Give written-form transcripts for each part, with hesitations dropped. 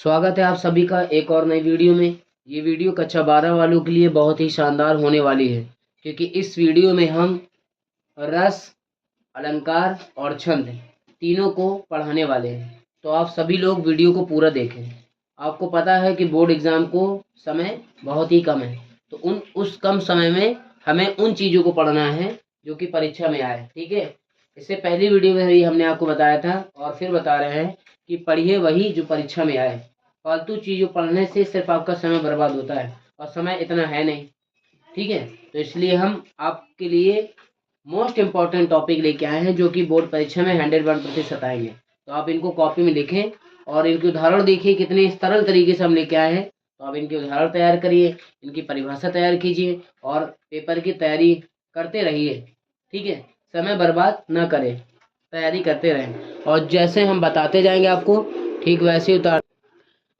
स्वागत है आप सभी का एक और नई वीडियो में। ये वीडियो कक्षा 12 वालों के लिए बहुत ही शानदार होने वाली है, क्योंकि इस वीडियो में हम रस, अलंकार और छंद तीनों को पढ़ाने वाले हैं। तो आप सभी लोग वीडियो को पूरा देखें। आपको पता है कि बोर्ड एग्ज़ाम को समय बहुत ही कम है, तो उस कम समय में हमें उन चीज़ों को पढ़ना है जो कि परीक्षा में आए। ठीक है, इससे पहली वीडियो में भी हमने आपको बताया था और फिर बता रहे हैं कि पढ़िए वही जो परीक्षा में आए। फालतू चीज़ों पढ़ने से सिर्फ आपका समय बर्बाद होता है और समय इतना है नहीं। ठीक है, तो इसलिए हम आपके लिए मोस्ट इम्पॉर्टेंट टॉपिक लेके आए हैं जो कि बोर्ड परीक्षा में 101% आएंगे। तो आप इनको कॉपी में लिखें और इनके उदाहरण देखिए कितने सरल तरीके से हम लेके आए हैं। तो आप इनके उदाहरण तैयार करिए, इनकी परिभाषा तैयार कीजिए और पेपर की तैयारी करते रहिए। ठीक है, समय बर्बाद ना करें, तैयारी करते रहें और जैसे हम बताते जाएंगे आपको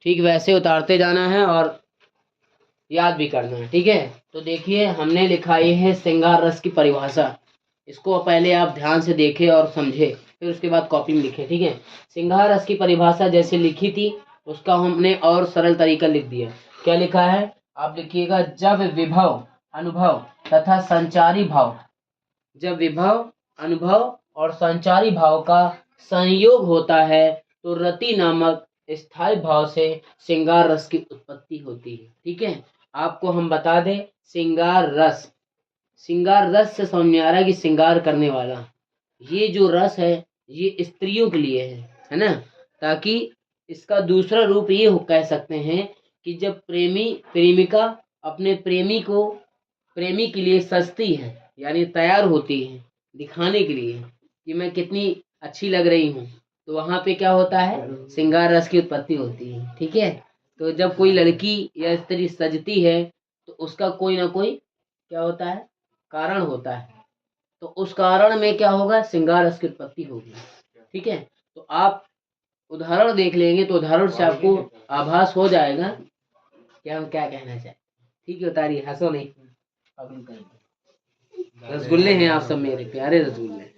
ठीक वैसे उतारते जाना है और याद भी करना है। ठीक है, तो देखिए हमने लिखा ये है श्रृंगार रस की परिभाषा। इसको पहले आप ध्यान से देखें और समझे, फिर उसके बाद कॉपी में लिखें। ठीक है, श्रृंगार रस की परिभाषा जैसे लिखी थी उसका हमने और सरल तरीका लिख दिया। क्या लिखा है आप लिखिएगा, जब विभव, अनुभव तथा संचारी भाव, जब विभव, अनुभव और संचारी भाव का संयोग होता है तो रति नामक स्थायी भाव से श्रृंगार रस की उत्पत्ति होती है। ठीक है, आपको हम बता दें, श्रृंगार रस से समझ में आ रहा है कि श्रृंगार करने वाला, ये जो रस है ये स्त्रियों के लिए है ना। ताकि इसका दूसरा रूप ये कह सकते हैं कि जब प्रेमिका अपने प्रेमी के लिए सजती है, यानी तैयार होती है दिखाने के लिए कि मैं कितनी अच्छी लग रही हूँ, तो वहाँ पे क्या होता है, श्रृंगार रस की उत्पत्ति होती है। ठीक है, तो जब कोई लड़की या स्त्री सजती है तो उसका कोई ना कोई क्या होता है, कारण होता है, तो उस कारण में क्या होगा, श्रृंगार रस की उत्पत्ति होगी। ठीक है, तो आप उदाहरण देख लेंगे तो उदाहरण से आपको आभास हो जाएगा कि हम क्या कहना चाहें। ठीक है, उतारिए, हंसो नहीं, अभी करेंगे। रसगुल्ले हैं आप सब, मेरे प्यारे रसगुल्ले।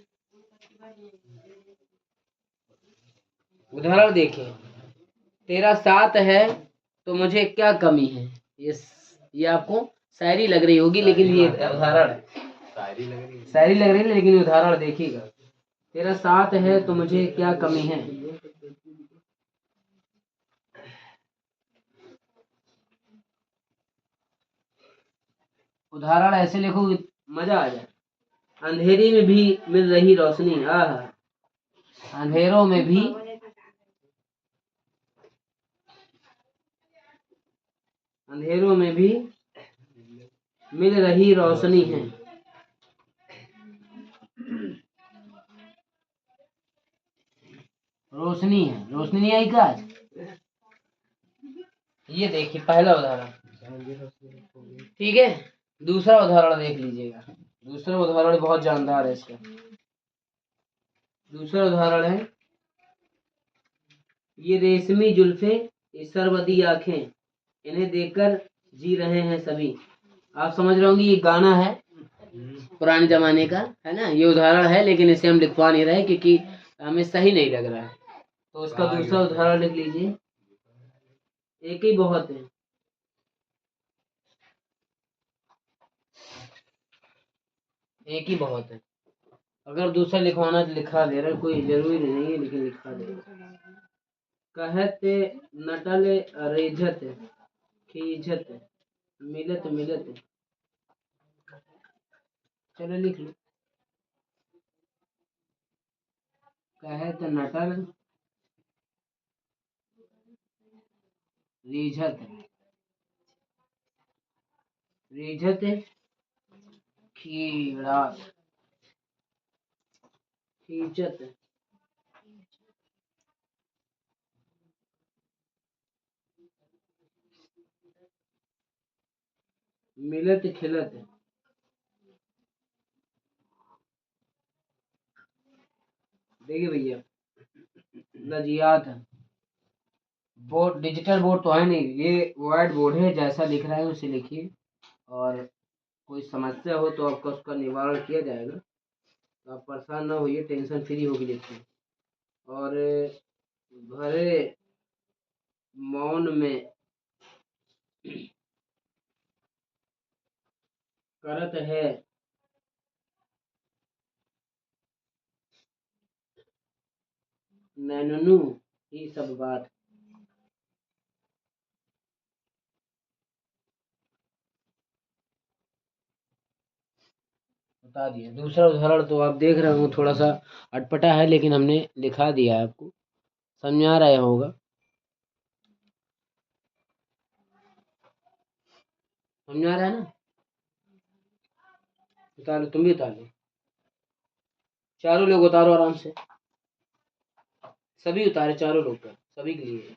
उदाहरण देखें, तेरा साथ है तो मुझे क्या कमी है। ये आपको शायरी लग रही होगी लेकिन ये उदाहरण है। शायरी लग रही है लेकिन उदाहरण देखिएगा, तेरा साथ है तो मुझे क्या कमी है। उदाहरण ऐसे लिखो मजा आ जाए, अंधेरी में भी मिल रही रोशनी, अंधेरों में भी मिल रही रोशनी है। रोशनी है, रोशनी नहीं आई क्या आज। ये देखिए पहला उदाहरण। ठीक है, दूसरा उदाहरण देख लीजिएगा। दूसरा उदाहरण बहुत जानदार है इसका। दूसरा उदाहरण है, ये रेशमी जुल्फे, ये सरबदी आंखें, इन्हें देखकर जी रहे हैं सभी। आप समझ रहे होंगे ये गाना है पुराने जमाने का, है ना। ये उदाहरण है लेकिन इसे हम लिखवा नहीं रहे क्योंकि हमें सही नहीं लग रहा है। तो उसका दूसरा उदाहरण लिख लीजिए, एक ही बहुत है। एक ही बहुत है। अगर दूसरा लिखवाना तो लिखा दे रहा, कोई जरूरी नहीं है लेकिन लिखा दे रहा। कहते नटल रेझत खींचत मिलत मिलत, चलो लिख लो। कहत नटल रेझत रेझत खीड़ात खींचत मिलत खिलत। देखिए भैया, लजियात है। बोर्ड डिजिटल बोर्ड तो है नहीं, ये व्हाइट बोर्ड है, जैसा लिख रहा है उसे लिखिए और कोई समस्या हो तो आपका उसका निवारण किया जाएगा। तो आप परेशान ना होइए, टेंशन फ्री होकर लिखिए। और भरे मौन में करत है नैननु ही सब बात। बता दिया। दूसरा उदाहरण तो आप देख रहे हो थोड़ा सा अटपटा है, लेकिन हमने लिखा दिया है, आपको समझ में आ रहा होगा। समझ में आ रहा है ना? उतारो, तुम भी उतारो, चारों लोग उतारो आराम से, सभी उतारे, चारों लोग का, सभी के लिए।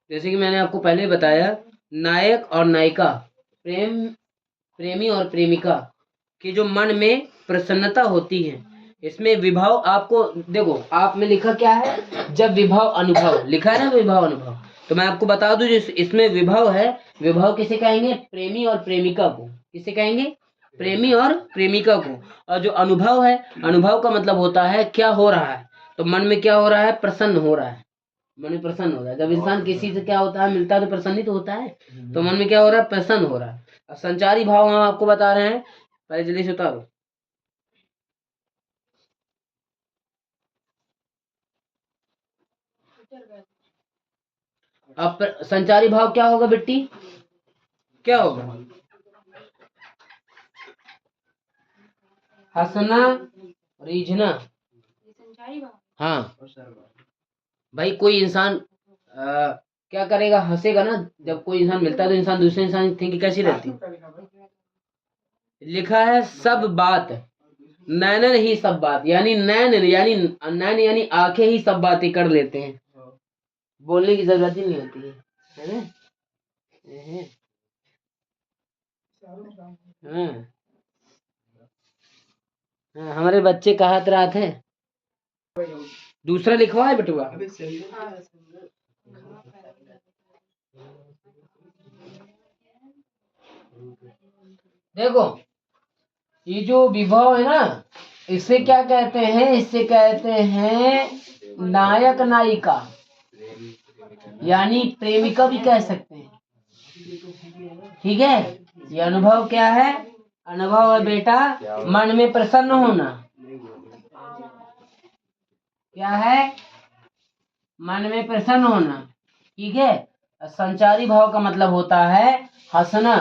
जैसे कि मैंने आपको पहले बताया, नायक और नायिका, प्रेमी और प्रेमिका के जो मन में प्रसन्नता होती है, इसमें विभाव आपको देखो, आप में लिखा क्या है, जब विभाव अनुभव लिखा है ना, विभाव अनुभव। तो मैं आपको बता दूं, जो इसमें विभाव है, विभाव किसे कहेंगे? प्रेमी और प्रेमिका को। किसे कहेंगे? प्रेमी और प्रेमिका को। और जो अनुभव है, अनुभव का मतलब होता है क्या हो रहा है, तो मन में क्या हो रहा है? प्रसन्न हो रहा है, मन में प्रसन्न हो रहा है। जब इंसान किसी से क्या होता है, मिलता है तो प्रसन्नित होता है, तो मन में क्या हो रहा है? प्रसन्न हो रहा है। अब संचारी भाव हम आपको बता रहे हैं, पहले जल्दी से उतारो। अब संचारी भाव क्या होगा बेटी? क्या होगा? हंसना, रीझना। हाँ भाई, कोई इंसान क्या करेगा? हंसेगा ना। जब कोई इंसान मिलता है तो इंसान दूसरे इंसान थिंकिंग कैसी रहती है? लिखा है सब बात, नैनन ही सब बात, यानी नैन यानी आंखें ही सब बातें कर लेते हैं, बोलने की जरूरत ही नहीं होती है ना? हाँ हाँ, हमारे बच्चे कहत रहा थे। दूसरा लिखवा है बेटुआ। देखो, ये जो विभव है ना, इसे क्या कहते हैं? इसे कहते हैं नायक नायिका, यानी प्रेमिका भी कह सकते हैं। ठीक है, ये अनुभव क्या है? अनुभव है बेटा मन में प्रसन्न होना। क्या है? मन में प्रसन्न होना। ठीक है, संचारी भाव का मतलब होता है हंसना।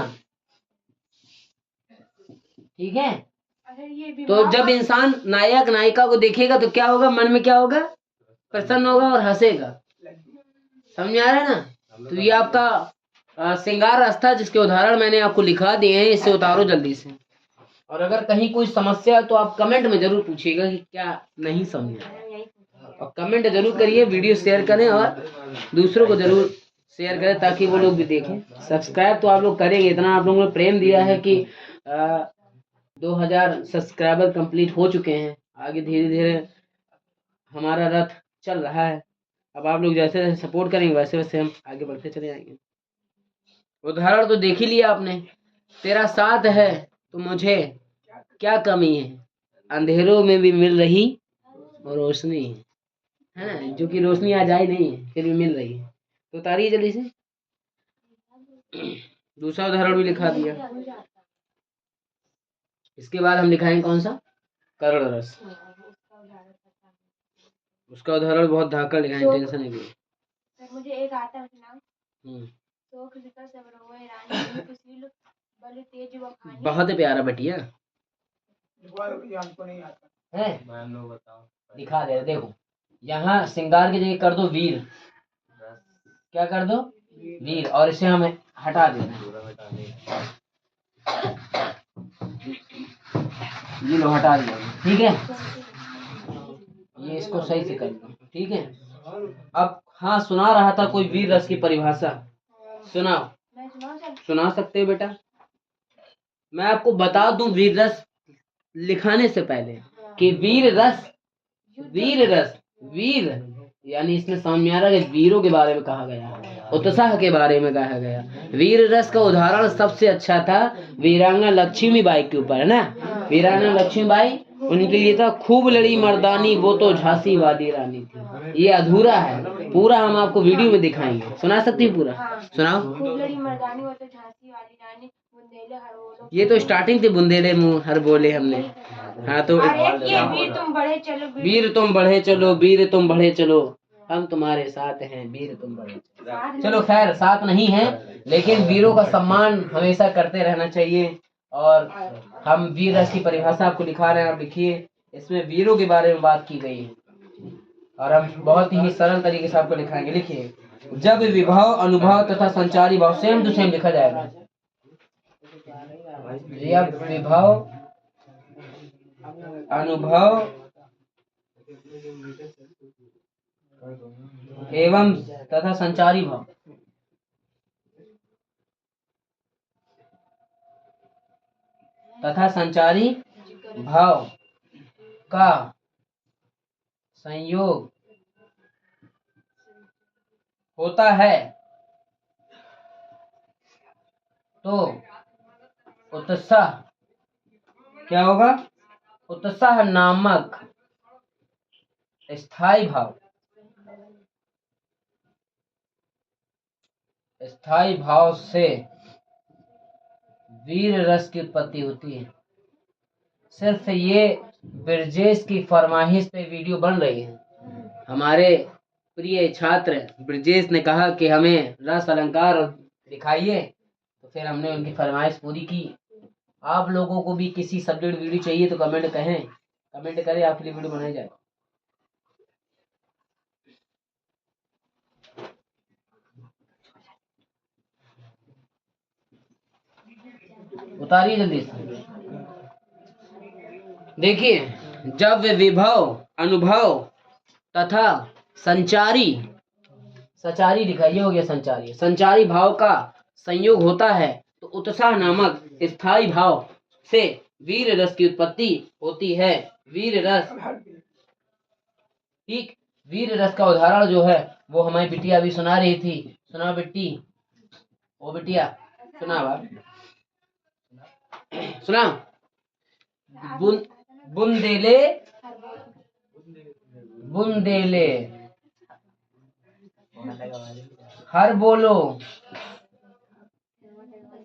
ठीक है, तो जब इंसान नायक नायिका को देखेगा तो क्या होगा? मन में क्या होगा? प्रसन्न होगा और हंसेगा। समझ में आ रहा है ना? तो ये आपका श्रृंगार रास्ता, जिसके उदाहरण मैंने आपको लिखा दिए हैं, इसे उतारो जल्दी से। और अगर कहीं कोई समस्या है तो आप कमेंट में जरूर पूछिएगा कि क्या नहीं समझा, और कमेंट जरूर करिए, वीडियो शेयर करें और दूसरों को जरूर शेयर करें ताकि वो लोग भी देखें। सब्सक्राइब तो आप लोग करेंगे, इतना आप लोगों ने प्रेम दिया है कि 2000 सब्सक्राइबर कंप्लीट हो चुके हैं। आगे धीरे धीरे हमारा रथ चल रहा है। अब आप लोग जैसे जैसे सपोर्ट करेंगे वैसे वैसे हम आगे बढ़ते चले जाएंगे। उदाहरण तो देख ही लिया आपने, तेरा साथ है तो मुझे क्या कमी है, अंधेरों में भी मिल रही रोशनी है ना, जो कि रोशनी आज आई नहीं है फिर भी मिल रही है। तो उतारिए जल्दी से। दूसरा उदाहरण भी लिखा दिया। इसके बाद हम लिखाएंगे कौन सा? करुण रस। उसका उदाहरण बहुत धाकड़ लिखाएंगे, टेंशन नहीं लीजिए। मुझे एक आता है नाम, बहुत प्यारा बटिया है। दिखा दे, देखो यहाँ श्रृंगार की जगह कर दो वीर। क्या कर दो? वीर। और इसे हमें हटा देना, ये लो हटा दिया। ठीक है, ये इसको सही से कर दो। ठीक है, अब हाँ, सुना रहा था कोई वीर रस की परिभाषा, सुनाओ। सुना सकते हो बेटा? मैं आपको बता दूं वीर रस लिखाने से पहले कि वीर रस, वीर यानी इसमें समझ में आ रहा है कि वीरों के बारे में कहा गया है। उत्साह के बारे में कहा गया। वीर रस का उदाहरण सबसे अच्छा था वीरांगना लक्ष्मीबाई के ऊपर, है ना। वीरांगना लक्ष्मीबाई, उनके लिए था खूब लड़ी मर्दानी वो तो झांसी वाली रानी थी। ये अधूरा है, पूरा हम आपको वीडियो में दिखाएंगे। सुना सकती है पूरा? सुनाओ। खूब लड़ी मर्दानी वो तो झांसी वाली रानी, बुंदेले हर बोलो। ये तो स्टार्टिंग थी, बुंदेले मुँह हर बोले हमने। हाँ तो ये वीर तुम बढ़े चलो, वीर तुम बढ़े चलो, वीर तुम बढ़े चलो, हम तुम्हारे साथ हैं, वीर तुम बढ़े चलो। खैर साथ नहीं है, लेकिन वीरों का सम्मान हमेशा करते रहना चाहिए। और हम वीर रस की परिभाषा आपको दिखा रहे हैं, आप लिखिए। इसमें वीरों के बारे में बात की गई है और हम बहुत ही सरल तरीके से आपको दिखाएंगे। लिखिए, जब विभव, अनुभव तथा संचारी भाव, सेम टू सेम लिखा जाएगा। जब विभव, अनुभव एवं तथा संचारी भाव, तथा संचारी भाव का संयोग होता है तो उत्साह क्या होगा? उत्साह नामक स्थायी भाव, स्थायी भाव से वीर रस की उत्पत्ति होती है। सिर्फ ये ब्रजेश की फरमाइश पे वीडियो बन रही है। हमारे प्रिय छात्र ब्रजेश ने कहा कि हमें रस अलंकार दिखाइए, तो फिर हमने उनकी फरमाइश पूरी की। आप लोगों को भी किसी सब्जेक्ट वीडियो चाहिए तो कमेंट करें, आपके लिए वीडियो बनाई जाए। उतारिए जल्दी से। देखिए, जब विभव, अनुभव तथा संचारी दिखाइए, हो गया संचारी भाव का संयोग होता है तो उत्साह नामक स्थायी भाव से वीर रस की उत्पत्ति होती है। वीर रस, ठीक। वीर रस का उदाहरण जो है वो हमारी बिटिया अभी सुना रही थी। सुना बिट्टी, ओ बिटिया सुना बाप, सुना। बुंदेले हर बोलो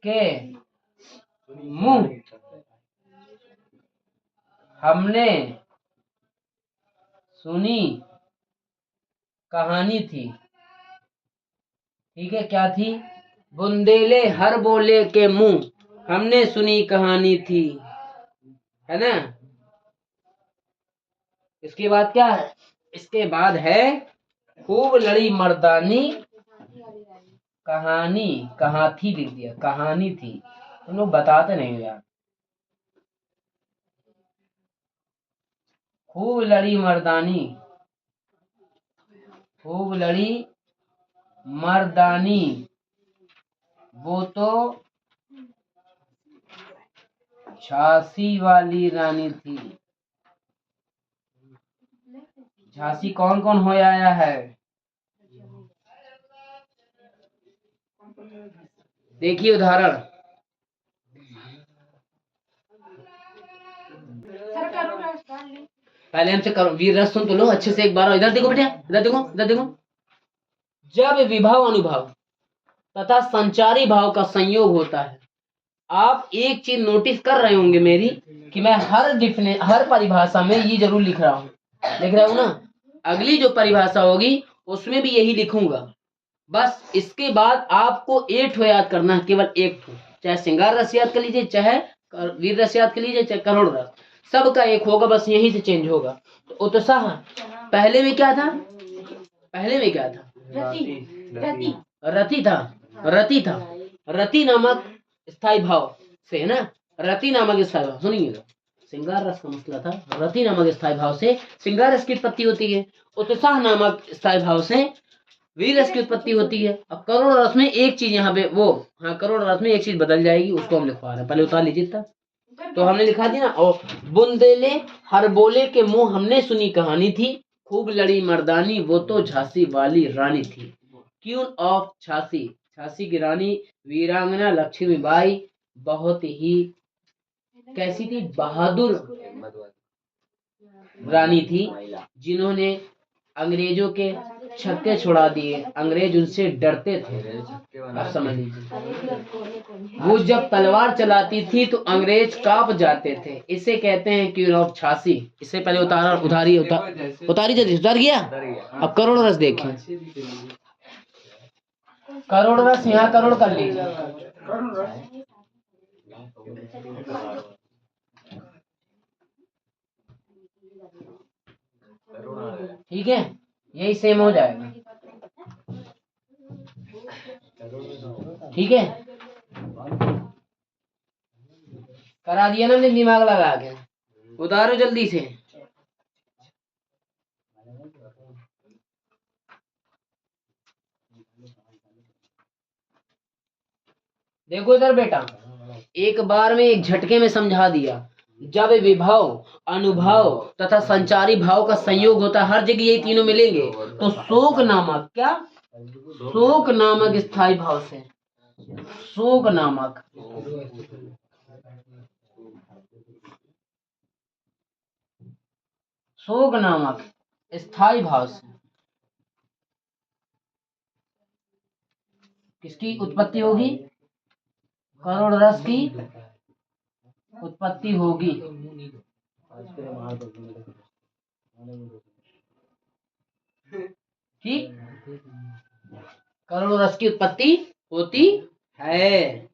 के मुंह हमने सुनी कहानी थी। ठीक है, क्या थी? बुंदेले हर बोले के मुंह हमने सुनी कहानी थी, है ना। इसके बाद क्या है? इसके बाद है खूब लड़ी मर्दानी कहानी, कहाँ थी लिख दिया, कहानी थी। तुम लोग बताते नहीं यार। खूब लड़ी मर्दानी, खूब लड़ी मर्दानी वो तो झांसी वाली रानी थी। झांसी कौन कौन हो आया है? देखिए उदाहरण, पहले हमसे करो वीर रस, सुन तो लो अच्छे से एक बार। इधर देखो बेटा, इधर देखो, इधर देखो। जब विभव, अनुभव तथा संचारी भाव का संयोग होता है। आप एक चीज नोटिस कर रहे होंगे मेरी, कि मैं हर परिभाषा में ये जरूर लिख रहा हूँ ना। अगली जो परिभाषा होगी उसमें भी यही लिखूंगा। बस इसके बाद आपको एक ठो याद करना है, केवल एक ठो। चाहे श्रृंगार रस याद कर लीजिए, चाहे वीर रस याद कर लीजिए, चाहे करुण रस, सबका एक होगा, बस यही से चेंज होगा। तो उत्साह पहले में क्या था? रति था। रति नामक स्थायी भाव से, है ना। रति नामक स्थायी भाव, सुनिएगा, श्रृंगार रस का मसला था। रति नामक स्थायी भाव से श्रृंगार रस की उत्पत्ति होती है। उत्साह नामक स्थायी भाव से वीर रस की उत्पत्ति होती है। अब करुण रस में एक चीज यहाँ पे करुण रस में एक चीज बदल जाएगी, उसको हम लिखवा रहे हैं। पहले उतार लीजिए था, तो हमने लिखा दी ना। और बुंदेले हर बोले के मुंह हमने सुनी कहानी थी, खूब लड़ी मर्दानी वो तो झांसी वाली रानी थी। क्वीन ऑफ झांसी, झांसी की रानी वीरांगना लक्ष्मीबाई बहुत ही कैसी थी, बहादुर रानी थी, जिन्होंने अंग्रेजों के छक्के छुड़ा दिए। अंग्रेज उनसे डरते थे, आप समझ लीजिए। वो जब तलवार चलाती थी तो अंग्रेज कांप जाते थे। इसे कहते हैं क्वीन ऑफ झांसी। इससे पहले उतार गया। अब करोड़ रस देखें, करोड़ रस यहाँ करोड़ कर लीजिए। ठीक है, यही सेम हो जाएगा। ठीक है, करा दिया ना हमने दिमाग लगा के। उतारो जल्दी से। देखो इधर बेटा, एक बार में एक झटके में समझा दिया। जब विभव, अनुभव तथा संचारी भाव का संयोग होता है, हर जगह यही तीनों मिलेंगे, तो शोक नामक, क्या, शोक नामक स्थायी भाव से, शोक नामक शोक नामक स्थायी भाव से किसकी उत्पत्ति होगी, करोड़ रस की उत्पत्ति होगी। ठीक, करोड़ रस की उत्पत्ति होती है।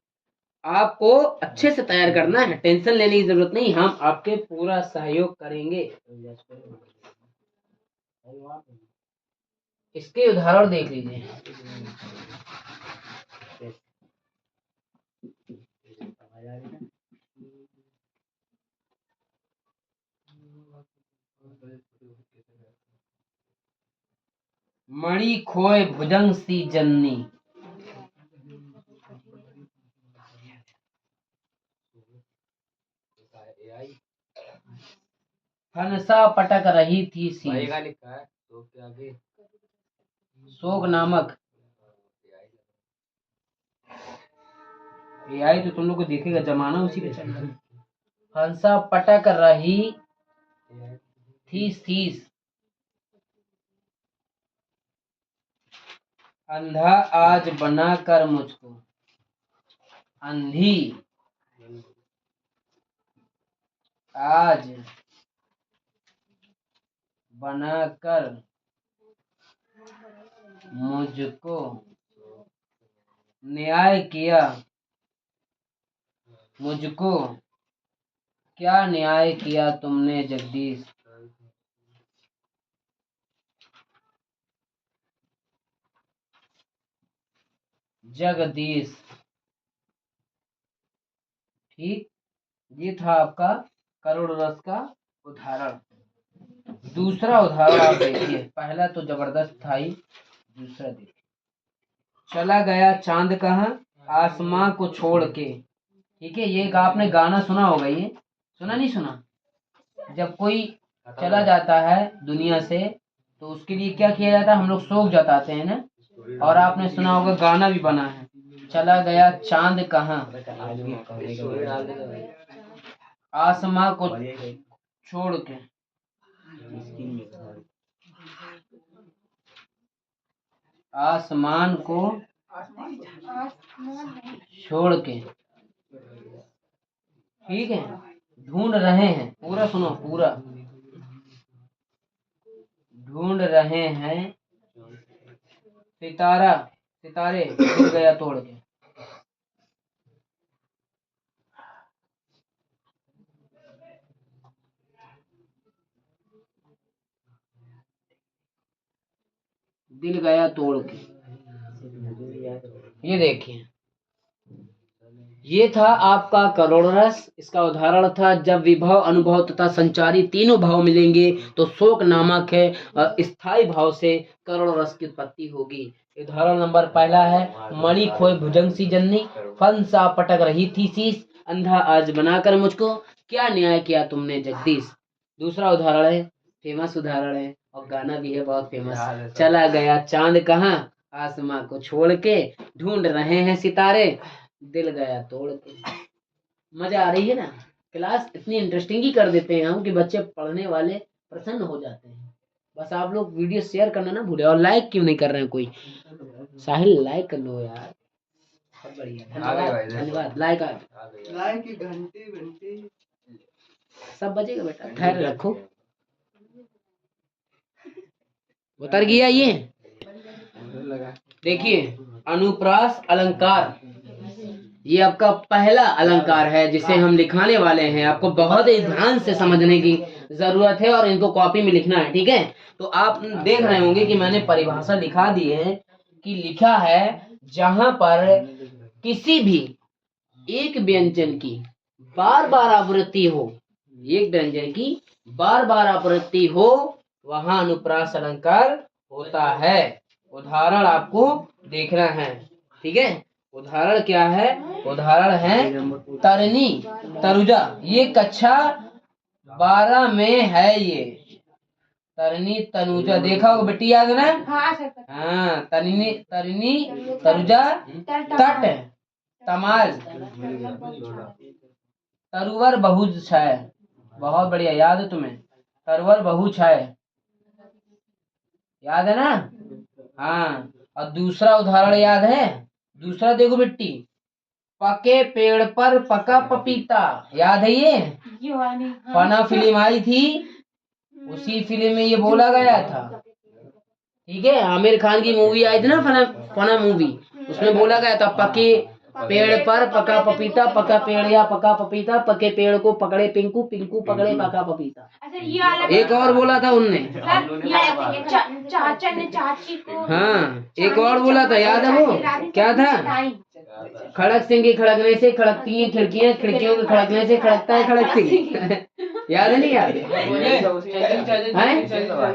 आपको अच्छे से तैयार करना है, टेंशन लेने की जरूरत नहीं, हम आपके पूरा सहयोग करेंगे। इसके उदाहरण देख लीजिए। मणि खोए भुजंग सी जननी, हंसा पटक रही थी सी, शोक नामक, एआई तो तुम लोग को देखेगा, जमाना उसी पे चल रहा है। हंसा पटक रही थी शीश, अंधा आज बना कर मुझको, अंधी आज बनाकर मुझको, न्याय किया मुझको, क्या न्याय किया तुमने जगदीश, जगदीश। ठीक, ये था आपका करोड़ रस का उदाहरण। दूसरा उदाहरण आप देखिए, पहला तो जबरदस्त था ही, दूसरा देखिए। चला गया चांद कहाँ, आसमां को छोड़ के। ठीक है, ये आपने गाना सुना होगा, ये सुना नहीं सुना? जब कोई चला जाता है दुनिया से तो उसके लिए क्या किया जाता है, हम लोग शोक जताते हैं ना। और आपने सुना होगा, गाना भी बना है, चला गया चांद कहाँ, आसमां को छोड़ के। आसमान को छोड़ के, ठीक है, ढूंढ रहे हैं, पूरा सुनो, पूरा ढूंढ रहे हैं सितारा, सितारे गिर गया तोड़ के। दिल गया तोड़ के। ये देखिए, ये था आपका करोड़ रस। इसका उदाहरण था, जब विभव, अनुभव तथा संचारी तीनों भाव मिलेंगे तो शोक नामक है स्थायी भाव से करोड़ रस की उत्पत्ति होगी। उदाहरण नंबर पहला है, मणि खोए भुजंग सी जननी, फन सा पटक रही थी शीश, अंधा आज बनाकर मुझको, क्या न्याय किया तुमने जगदीश। दूसरा उदाहरण है, फेमस उदाहरण है और गाना भी है बहुत फेमस, चला गया चांद कहाँ, आसमां को छोड़ के ढूंढ रहे हैं सितारे, दिल गया तोड़ के। मजा आ रही है ना? क्लास इतनी इंटरेस्टिंग ही कर देते हैं हम कि बच्चे पढ़ने वाले प्रसन्न हो जाते हैं। बस आप लोग वीडियो शेयर करना ना भूले। और लाइक क्यों नहीं कर रहे हैं कोई? साहिल लाइक कर लो यार, बहुत बढ़िया, धन्यवाद धन्यवाद। लाइक की घंटी सब बजेगा बेटा, खैर रखो। उतर गया ये। देखिए, अनुप्रास अलंकार, ये आपका पहला अलंकार है जिसे हम लिखाने वाले हैं। आपको बहुत ही ध्यान से समझने की जरूरत है और इनको कॉपी में लिखना है, ठीक है? तो आप देख रहे होंगे कि मैंने परिभाषा लिखा दी है कि लिखा है जहां पर किसी भी एक व्यंजन की बार बार आवृत्ति हो, एक व्यंजन की बार बार आवृत्ति हो, वहां अनुप्रास अलंकार होता है। उदाहरण आपको देखना है, ठीक है? उदाहरण क्या है? उदाहरण है तरनी तरुजा। ये कक्षा 12 में है। ये तरनी तनुजा देखा होगा बेटी, याद है ना? हाँ, तरनी तरनी तरुजा तट तमाल तरुवर बहुज छाय। बहुत बढ़िया, याद है तुम्हें? तरुवर बहुज छाय, याद है ना? हाँ, और दूसरा उदाहरण याद है? दूसरा देखो बेटी, पके पेड़ पर पका पपीता, याद है? ये फना फिल्म आई थी, उसी फिल्म में ये बोला गया था, ठीक है? आमिर खान की मूवी आई थी ना, फना मूवी, उसमें बोला गया था पके पेड़ पर पका पपीता, पका पेड़ या पका पपीता, पके पेड़ को पकड़े पिंकू, पिंकू पकड़े पका पपीता। एक और बोला था उनने, चाचा ने चाची को, हाँ एक और बोला था, याद है वो? क्या था? खड़क सिंह के खड़कने से खड़कती हैं खिड़कियां, खिड़कियों के खड़कने से खड़कता है खड़क सिंह। याद है? नहीं याद है?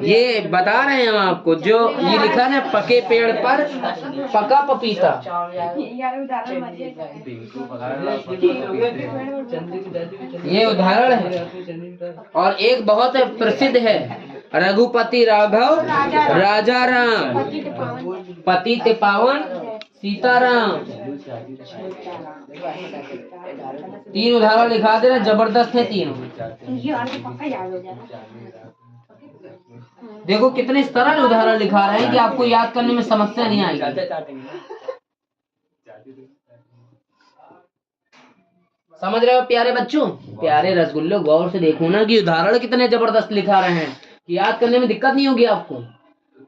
ये बता रहे हैं हम आपको, जो ये लिखा ना, पके पेड़ पर पका पपीता, ये उदाहरण है। और एक बहुत प्रसिद्ध है, रघुपति राघव राजा राम, पतित पावन सीताराम। 3 उदाहरण लिखा दे रहे, जबरदस्त है तीनों। देखो कितने सरल उदाहरण लिखा रहे हैं कि आपको याद करने में समस्या नहीं आएगी। समझ रहे हो प्यारे बच्चों, प्यारे रसगुल्लो? गौर से देखो ना कि उदाहरण कितने जबरदस्त लिखा रहे हैं कि याद करने में दिक्कत नहीं होगी आपको।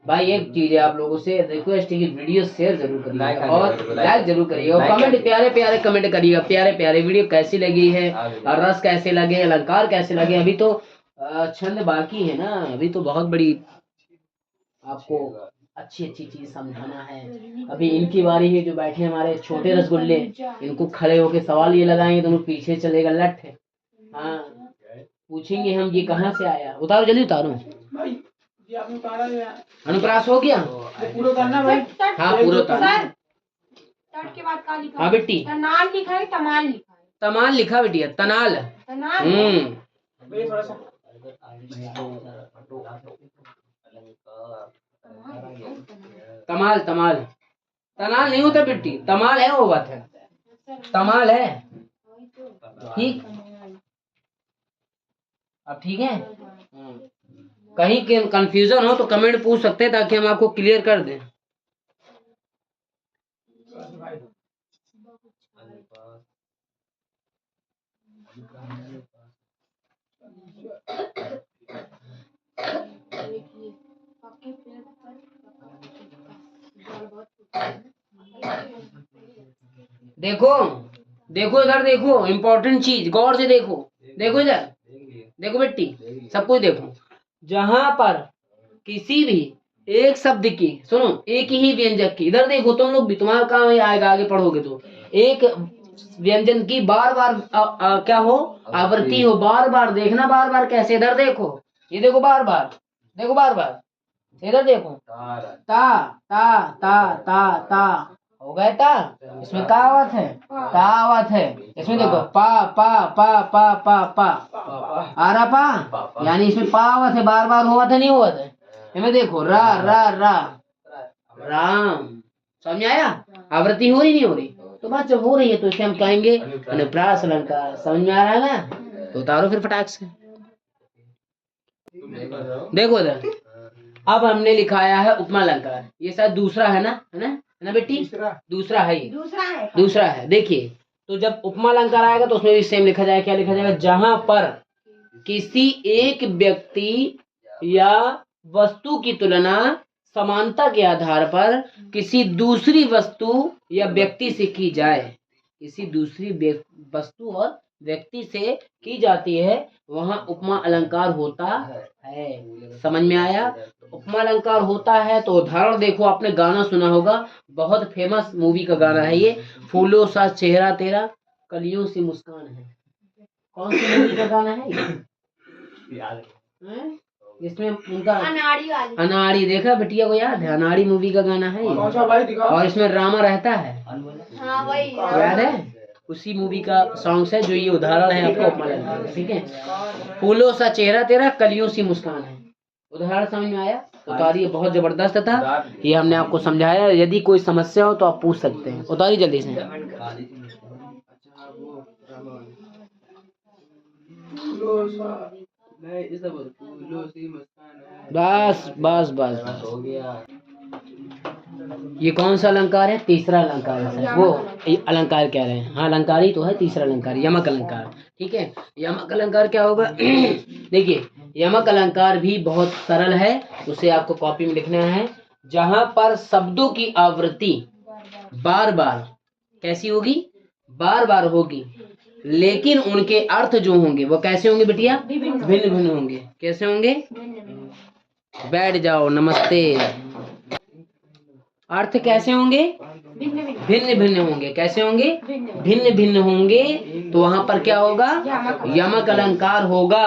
भाई एक चीज है, आप लोगों से रिक्वेस्ट है कि वीडियो शेयर जरूर करिए और लाइक जरूर करिए और कमेंट, प्यारे प्यारे कमेंट करिएगा। प्यारे प्यारे वीडियो कैसी लगी है और रस कैसे लगे, अलंकार कैसे लगे। अभी तो छंद बाकी है ना, अभी तो बहुत बड़ी आपको अच्छी अच्छी चीज समझाना है। अभी इनकी बारी है, जो बैठे हमारे छोटे रसगुल्ले, इनको खड़े होके सवाल ये लगाएंगे तो पीछे चलेगा लठ। हाँ, पूछेंगे हम ये कहाँ से आया। उतारो जल्दी उतारो। अनुप्रास हो गया? पूरा करना भाई। हाँ पूरा करना। तट के बाद का लिखा? हाँ बेटी, तनाल लिखा है, तमाल लिखा है? तमाल लिखा बेटी, तनाल। तमाल तमाल तनाल नहीं होता बेटी, तमाल है, वो बात है, तमाल है। ठीक, अब ठीक है? कहीं कंफ्यूजन हो तो कमेंट पूछ सकते हैं ताकि हम आपको क्लियर कर दें। देखो देखो इधर देखो, इम्पोर्टेंट चीज गौर से देखो। देखो इधर देखो बेटी, सब कुछ देखो। जहां पर किसी भी एक शब्द की, सुनो, एक ही व्यंजक की, इधर देखो तुम लोग भी, तुम्हारा काम ही आएगा आगे पढ़ोगे तो। एक व्यंजन की बार बार क्या हो, आवृत्ति हो, बार बार देखना, बार बार कैसे, इधर देखो, ये देखो बार बार, देखो बार बार, इधर देखो, ता ता ता ता ता हो गया ता, इसमें का आवत है, का आवत है। इसमें देखो पा पा पा पा पा पा आ रहा पा, यानी इसमें पा आवत है, बार बार हुआ था नहीं हुआ था। इसमें देखो रा रा रा राम, समझ में आया? आवृत्ति हो रही नहीं हो रही? तो बात जब हो रही है तो इसे हम कहेंगे अनुप्रास अलंकार। समझ में आ रहा है ना? तो उतारो फिर फटाक से। देखो इधर, अब हमने लिखाया है उपमा अलंकार। ये शायद दूसरा है ना? है ना बेटी? दूसरा है ये, दूसरा है। देखिए, तो जब उपमा अलंकार आएगा तो उसमें भी सेम लिखा जाएगा। क्या लिखा जाएगा? जहां पर किसी एक व्यक्ति या वस्तु की तुलना समानता के आधार पर किसी दूसरी वस्तु या व्यक्ति से की जाए, किसी दूसरी वस्तु और व्यक्ति से की जाती है, वहां उपमा अलंकार होता है। समझ में आया? उपमा अलंकार होता है तो उदाहरण देखो, आपने गाना सुना होगा, बहुत फेमस मूवी का गाना है ये, फूलों सा चेहरा तेरा कलियों सी मुस्कान है। कौन सी मूवी का गाना है ये? जिसमें उनका अनाड़ी देखा बिटिया को याद है? अनाड़ी मूवी का गाना है ये। और इसमें रामा रहता है, याद है? उसी मूवी का सॉन्ग्स है जो ये उदाहरण है आपका उपमा अलंकार का। ठीक है, फूलों सा चेहरा तेरा कलियों सी मुस्कान है। उदाहरण समझ में आया? उतारिए, बहुत जबरदस्त था ये, हमने आपको समझाया। यदि कोई समस्या हो तो आप पूछ सकते हैं। उतारिए जल्दी से। बस बस बस बस हो गया। ये कौन सा अलंकार है? तीसरा अलंकार है। वो अलंकार कह रहे हैं, हाँ अलंकार ही तो है, तीसरा अलंकार यमक अलंकार। ठीक है, यमक अलंकार क्या होगा? देखिए, यमक अलंकार भी बहुत सरल है, उसे आपको कॉपी में लिखना है। जहां पर शब्दों की आवृत्ति बार बार कैसी होगी? बार बार होगी, लेकिन उनके अर्थ जो होंगे वो कैसे होंगे बिटिया? भिन्न भिन्न होंगे। कैसे होंगे? बैठ जाओ, नमस्ते। अर्थ कैसे होंगे? भिन्न भिन्न होंगे। कैसे होंगे? भिन्न भिन्न होंगे। तो वहां पर क्या होगा? यमक अलंकार होगा।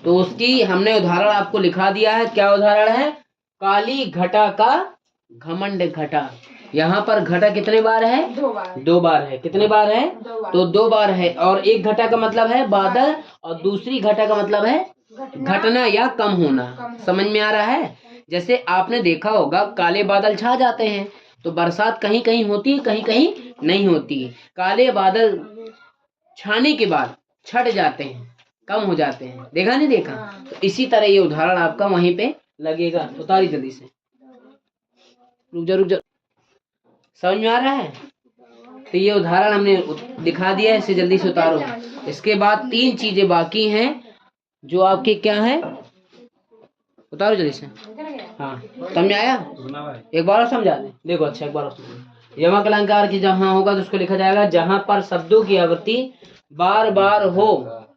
तो उसकी हमने उदाहरण आपको लिखा दिया है। क्या उदाहरण है? काली घटा का घमंड घटा। यहाँ पर घटा कितने बार है? दो बार है। कितने बार है? तो दो बार है। और एक घटा का मतलब है बादल, और दूसरी घटा का मतलब है घटना या कम होना। समझ में आ रहा है? जैसे आपने देखा होगा, काले बादल छा जाते हैं तो बरसात कहीं कहीं होती है, कहीं कहीं नहीं होती है। काले बादल छाने के बाद छट जाते हैं, कम हो जाते हैं। देखा नहीं देखा? तो इसी तरह ये उदाहरण आपका वहीं पे लगेगा। उतारी जल्दी से। रुक जा रुक जा। समझ में आ रहा है? तो ये उदाहरण हमने दिखा दिया है, इसे जल्दी से उतारो। इसके बाद तीन चीजें बाकी हैं जो आपके क्या है, उतारो जल्दी से। हाँ, समझ में आया? एक बार और समझा दे। देखो अच्छा, एक बार और समझो। यमक अलंकार की जहां होगा तो उसको लिखा जाएगा जहां पर शब्दों की आवृत्ति बार बार हो,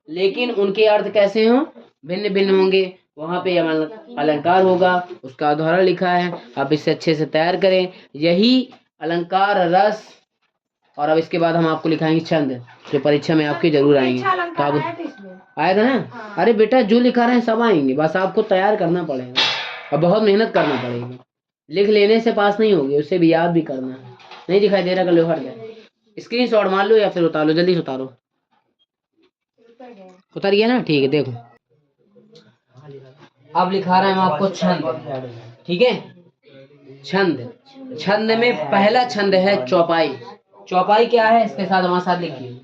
लेकिन उनके अर्थ कैसे हो? भिन्न भिन्न होंगे, वहां पे यमक अलंकार होगा। उसका उदाहरण लिखा है, आप इसे अच्छे से तैयार करें। यही अलंकार रस, और अब इसके बाद हम आपको लिखाएंगे छंद, जो परीक्षा में आपके जरूर आएंगे। तो आप आएगा ना? अरे बेटा, जो लिखा रहे हैं सब आएंगे, बस आपको तैयार करना पड़ेगा और बहुत मेहनत करना पड़ेगी। लिख लेने से पास नहीं होगी, उसे भी याद भी करना है। नहीं दिखाई दे रहा? कल हट जाए, स्क्रीनशॉट मार लो या फिर उतार लो, जल्दी से उतारो। उतर गया ना? ठीक है, देखो अब लिखा रहे हैं हम आपको छंद। ठीक है, छंद। छंद में पहला छंद है चौपाई। चौपाई क्या है? इसके साथ हमारे साथ लिखिए,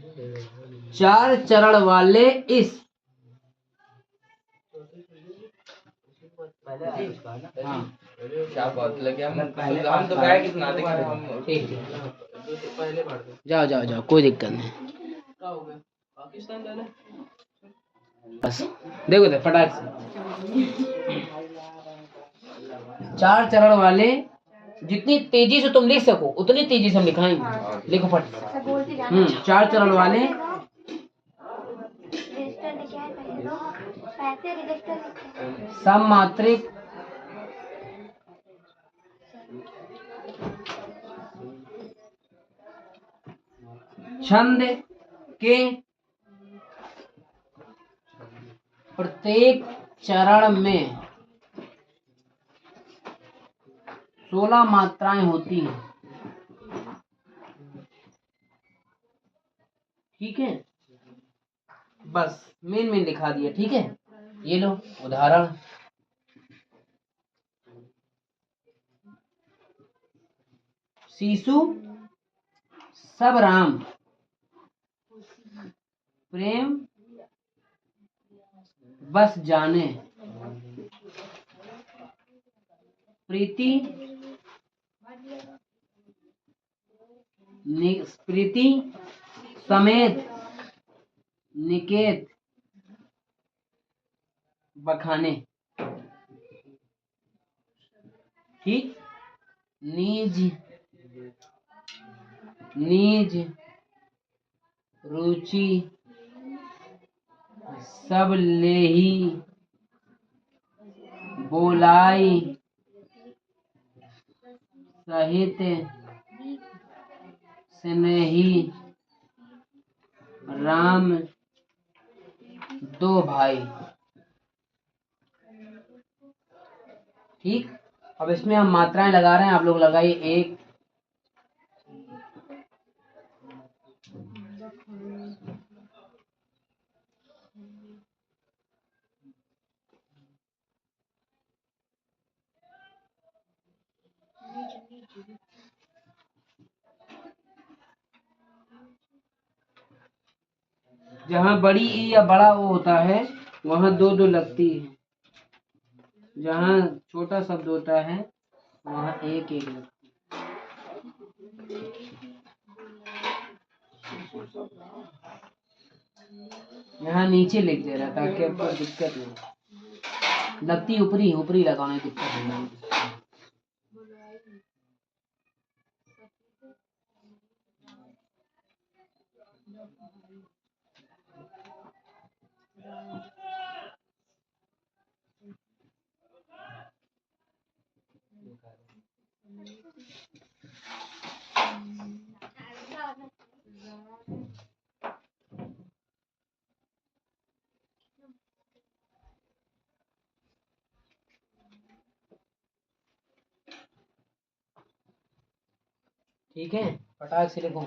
चार चरण वाले इस हाँ क्या बात लगे हम तो गाय कितना ठीक जाओ जाओ जाओ, कोई दिक्कत नहीं। बस देखो तो फटाक से, चार चरण वाले, जितनी तेजी से तुम लिख सको उतनी तेजी से हम लिखाएंगे। लिखो फट। चार चरण वाले सममात्रिक छंद के प्रत्येक चरण में 16 मात्राएं होती हैं। ठीक है, बस मेन मेन लिखा दिया। ठीक है, ये लो उदाहरण। शिशु सब राम प्रेम बस जाने, प्रीति प्रीति समेत निकेत बखाने। ठीक। निज निज रुचि सब लेही बोलाई, सहित स्नेही राम दो भाई। ठीक। अब इसमें हम मात्राएं लगा रहे हैं, आप लोग लगाइए। एक, जहाँ बड़ी ई या बड़ा ओ होता है वहाँ दो दो लगती है, जहाँ छोटा शब्द होता है वहाँ एक एक लगती है। यहाँ नीचे लिख दे रहा ताकि आपको दिक्कत नहीं लगती। ऊपरी ऊपरी लगाने की दिक्कत नहीं। ठीक है, फटाक से लिखो।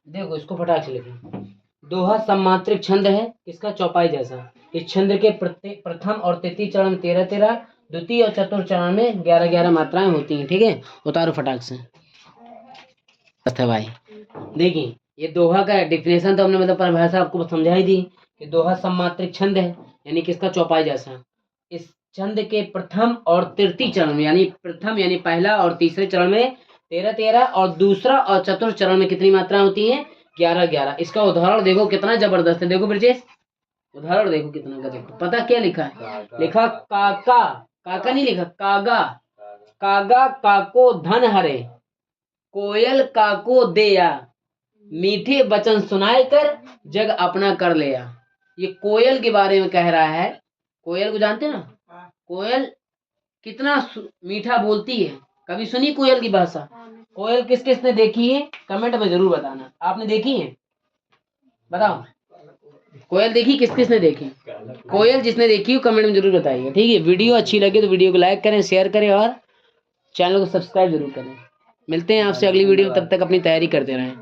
देखो इसको फटाक से लिखो। दोहा सम्मात्रिक छंद है, किसका? चौपाई जैसा। इस छंद के प्रथम और तृतीय चरण में 13-13, द्वितीय और चतुर्थ चरण में 11-11 मात्राएं होती हैं। ठीक है, उतारो फटाक से। भाई देखिए, ये दोहा का डेफिनेशन तो हमने मतलब परिभाषा आपको समझा ही दी कि दोहा सम्मात्रिक छंद है, यानी किसका? चौपाई जैसा। इस छंद के प्रथम और तृतीय चरण में, यानी प्रथम यानी पहला और तीसरे चरण में 13-13 और दूसरा और चतुर्थ चरण में कितनी मात्राएं होती हैं? 11-11। इसका उदाहरण देखो कितना जबरदस्त है। देखो ब्रजेश, उदाहरण देखो कितना का। देखो पता क्या लिखा है? लिखा काका, काका नहीं लिखा, कागा। कागा काको धन हरे, कोयल काको देया, मीठे वचन सुनाए कर जग अपना कर लिया। ये कोयल के बारे में कह रहा है। कोयल को जानते हैं ना? कोयल कितना मीठा बोलती है। कभी सुनी कोयल की भाषा? कोयल किस किस ने देखी है? कमेंट में जरूर बताना। आपने देखी है? बताओ। कोयल देखी? किस किसने देखी कोयल? जिसने देखी हो कमेंट में जरूर बताइए, ठीक है। वीडियो अच्छी लगे तो वीडियो को लाइक करें, शेयर करें और चैनल को सब्सक्राइब जरूर करें। मिलते हैं आपसे अगली वीडियो में, तब तक अपनी तैयारी करते रहें।